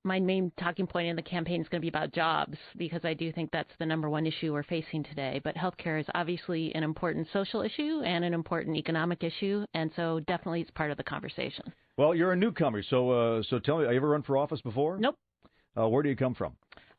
my main talking point in the campaign is going to be about jobs, because I do think that's the number one issue we're facing today. But healthcare is obviously an important social issue and an important economic issue, and so definitely it's part of the conversation. Well, you're a newcomer, so tell me, have you ever run for office before? Nope. Where do you come from?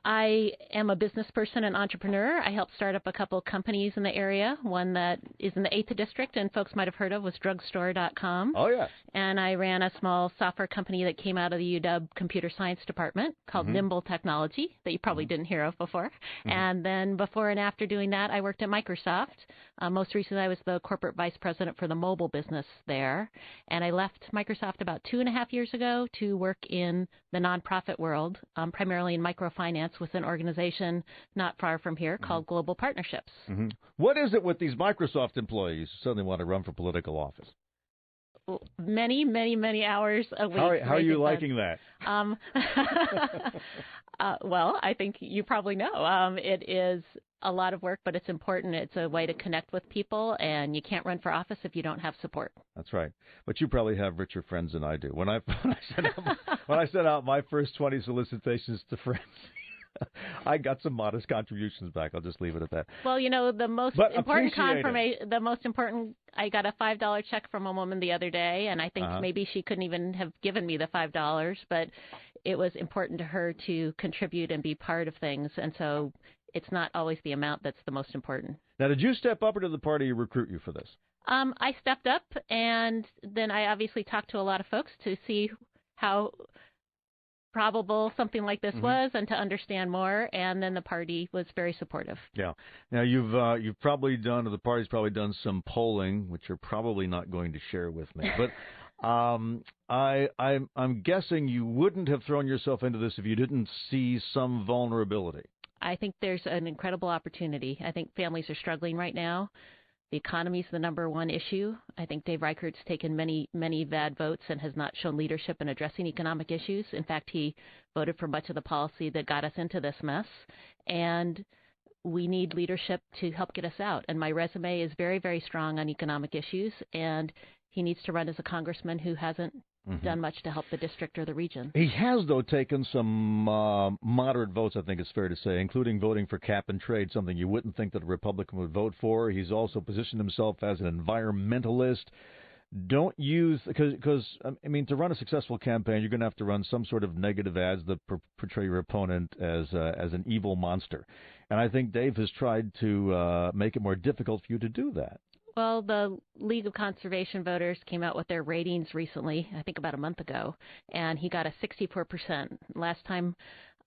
I am a business person and entrepreneur. I helped start up a couple companies in the area. One that is in the 8th District and folks might have heard of was drugstore.com. Oh, yes. And I ran a small software company that came out of the UW Computer Science Department called Nimble Technology that you probably didn't hear of before. And then before and after doing that, I worked at Microsoft. Most recently, I was the corporate vice president for the mobile business there. And I left Microsoft about 2.5 years ago to work in the nonprofit world, primarily in microfinance, with an organization not far from here called Global Partnerships. What is it with these Microsoft employees who suddenly want to run for political office? Many, many, many hours a week. How are you liking that? Well, I think you probably know. It is a lot of work, but it's important. It's a way to connect with people, and you can't run for office if you don't have support. That's right. But you probably have richer friends than I do. When I sent out my first 20 solicitations to friends, I got some modest contributions back. I'll just leave it at that. Well, the most important I got a $5 check from a woman the other day, and I think maybe she couldn't even have given me the $5, but it was important to her to contribute and be part of things, and so it's not always the amount that's the most important. Now, did you step up, or did the party recruit you for this? I stepped up, and then I obviously talked to a lot of folks to see how probable something like this was, and to understand more, and then the party was very supportive. Yeah. Now, you've probably done, or the party's probably done some polling, which you're probably not going to share with me, but I'm guessing you wouldn't have thrown yourself into this if you didn't see some vulnerability. I think there's an incredible opportunity. I think families are struggling right now. The economy is the number one issue. I think Dave Reichert's taken many, many bad votes and has not shown leadership in addressing economic issues. In fact, he voted for much of the policy that got us into this mess. And we need leadership to help get us out. And my resume is very, very strong on economic issues. And he needs to run as a congressman who hasn't done much to help the district or the region. He has, though, taken some moderate votes, I think it's fair to say, including voting for cap and trade, something you wouldn't think that a Republican would vote for. He's also positioned himself as an environmentalist. Don't use, because I mean, to run a successful campaign, you're going to have to run some sort of negative ads that portray your opponent as an evil monster. And I think Dave has tried to make it more difficult for you to do that. Well, the League of Conservation Voters came out with their ratings recently, I think about a month ago, and he got a 64%. Last time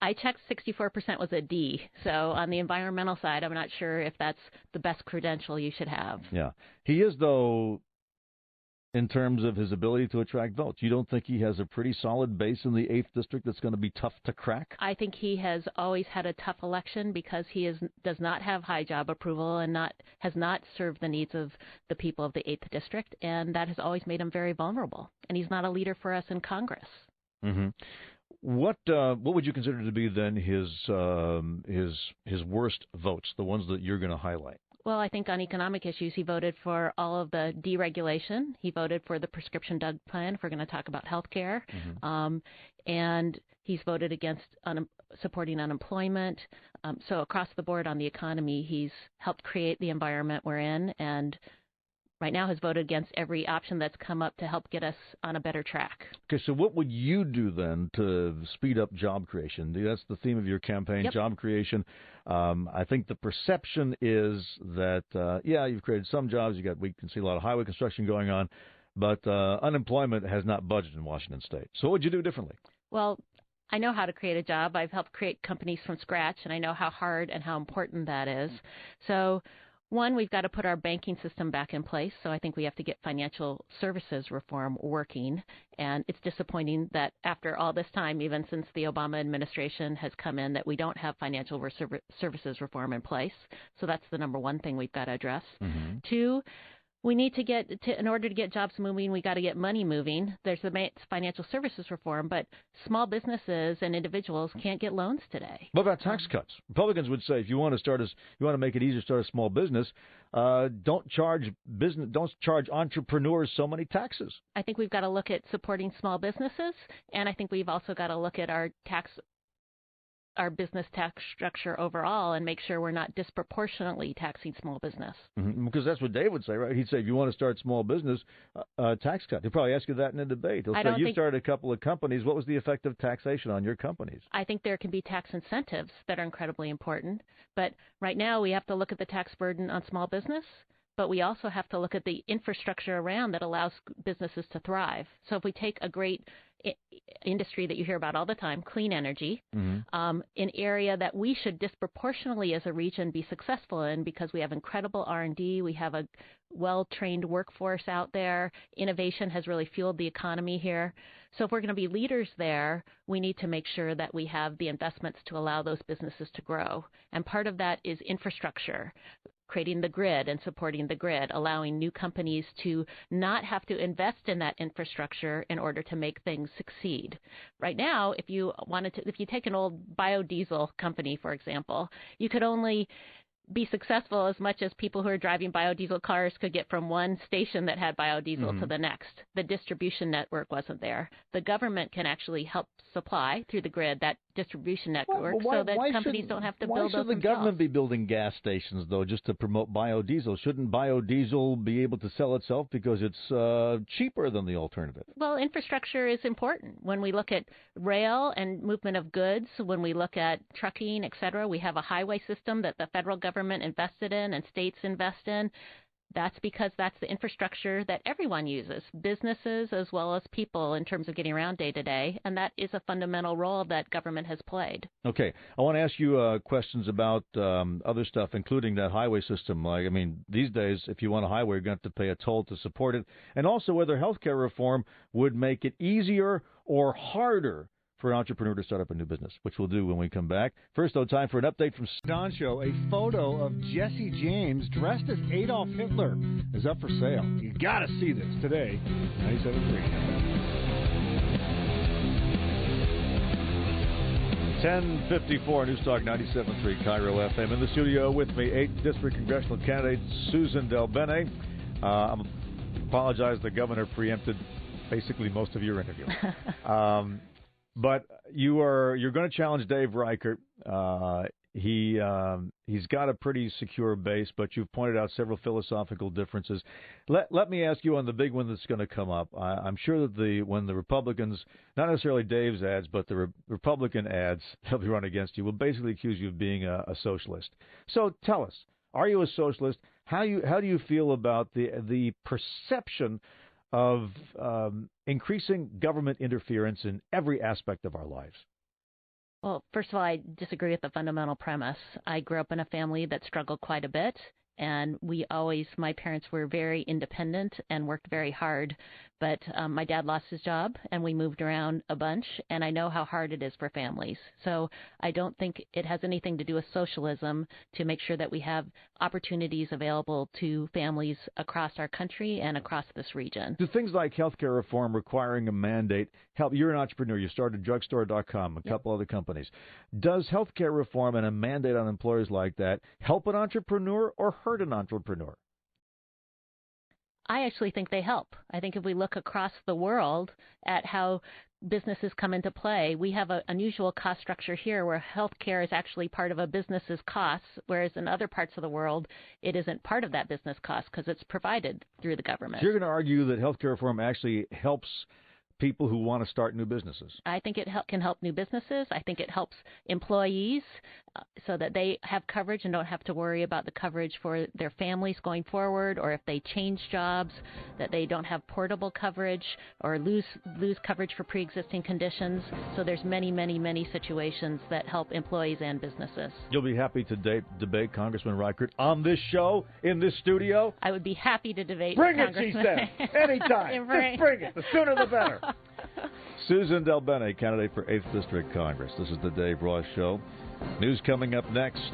I checked, 64% was a D. So on the environmental side, I'm not sure if that's the best credential you should have. Yeah. He is, though, in terms of his ability to attract votes. You don't think he has a pretty solid base in the 8th District that's going to be tough to crack? I think he has always had a tough election because he does not have high job approval and has not served the needs of the people of the 8th District, and that has always made him very vulnerable. And he's not a leader for us in Congress. What would you consider to be then his worst votes, the ones that you're going to highlight? Well, I think on economic issues, he voted for all of the deregulation. He voted for the prescription drug plan, if we're going to talk about health care. And he's voted against supporting unemployment. So across the board on the economy, he's helped create the environment we're in, and right now has voted against every option that's come up to help get us on a better track. Okay, so what would you do then to speed up job creation? That's the theme of your campaign, job creation. I think the perception is that, you've created some jobs. We can see a lot of highway construction going on, but unemployment has not budged in Washington State. So what would you do differently? Well, I know how to create a job. I've helped create companies from scratch, and I know how hard and how important that is. So one, we've got to put our banking system back in place, so I think we have to get financial services reform working, and it's disappointing that after all this time, even since the Obama administration has come in, that we don't have financial services reform in place, so that's the number one thing we've got to address. Two, We need to in order to get jobs moving, we got to get money moving. There's the financial services reform, but small businesses and individuals can't get loans today. What about tax cuts? Republicans would say if you want to make it easier to start a small business, don't charge entrepreneurs so many taxes. I think we've got to look at supporting small businesses, and I think we've also got to look at our business tax structure overall and make sure we're not disproportionately taxing small business. Mm-hmm. Because that's what Dave would say, right? He'd say, if you want to start small business, tax cut. He'll probably ask you that in a debate. He'll say, you started a couple of companies. What was the effect of taxation on your companies? I think there can be tax incentives that are incredibly important. But right now we have to look at the tax burden on small business, but we also have to look at the infrastructure around that allows businesses to thrive. So if we take a great industry that you hear about all the time, clean energy, an area that we should disproportionately as a region be successful in because we have incredible R&D, we have a well-trained workforce out there, innovation has really fueled the economy here. So if we're going to be leaders there, we need to make sure that we have the investments to allow those businesses to grow. And part of that is infrastructure, creating the grid and supporting the grid, allowing new companies to not have to invest in that infrastructure in order to make things succeed. Right now, if you take an old biodiesel company, for example, you could only be successful as much as people who are driving biodiesel cars could get from one station that had biodiesel to the next. The distribution network wasn't there. The government can actually help supply through the grid that distribution network so that companies don't have to build those themselves. Why should the government be building gas stations, though, just to promote biodiesel? Shouldn't biodiesel be able to sell itself because it's cheaper than the alternative? Well, infrastructure is important. When we look at rail and movement of goods, when we look at trucking, et cetera, we have a highway system that the federal government invested in and states invest in. That's because that's the infrastructure that everyone uses, businesses as well as people, in terms of getting around day to day, and that is a fundamental role that government has played. Okay. I want to ask you questions about other stuff, including that highway system. These days, if you want a highway, you're going to have to pay a toll to support it, and also whether health care reform would make it easier or harder for an entrepreneur to start up a new business, which we'll do when we come back. First, though, time for an update from Don Show. A photo of Jesse James dressed as Adolf Hitler is up for sale. You got to see this today. 97.3. 10:54 News Talk 97.3 Cairo FM. In the studio with me, 8th District Congressional candidate Susan Delbene. I apologize, the governor preempted basically most of your interview. But you're going to challenge Dave Reichert. He's got a pretty secure base, but you've pointed out several philosophical differences. Let me ask you on the big one that's going to come up. I'm sure that when the Republicans, not necessarily Dave's ads, but the Republican ads they'll be run against you, will basically accuse you of being a socialist. So tell us, are you a socialist? How do you feel about the perception of increasing government interference in every aspect of our lives? Well, first of all, I disagree with the fundamental premise. I grew up in a family that struggled quite a bit, and my parents were very independent and worked very hard. But my dad lost his job, and we moved around a bunch, and I know how hard it is for families. So I don't think it has anything to do with socialism to make sure that we have opportunities available to families across our country and across this region. Do things like healthcare reform requiring a mandate help? You're an entrepreneur. You started drugstore.com, a couple other companies. Does healthcare reform and a mandate on employers like that help an entrepreneur or hurt an entrepreneur? I actually think they help. I think if we look across the world at how businesses come into play, we have an unusual cost structure here where healthcare is actually part of a business's costs, whereas in other parts of the world, it isn't part of that business cost because it's provided through the government. So you're going to argue that healthcare reform actually helps people who want to start new businesses? I think it can help new businesses. I think it helps employees so that they have coverage and don't have to worry about the coverage for their families going forward, or if they change jobs, that they don't have portable coverage or lose coverage for pre-existing conditions. So there's many, many, many situations that help employees and businesses. You'll be happy to debate Congressman Reichert on this show, in this studio? I would be happy to debate Congressman. Bring it, she said. Anytime. Just bring it. The sooner the better. Susan Delbene, candidate for 8th District Congress. This is the Dave Ross Show. News coming up next.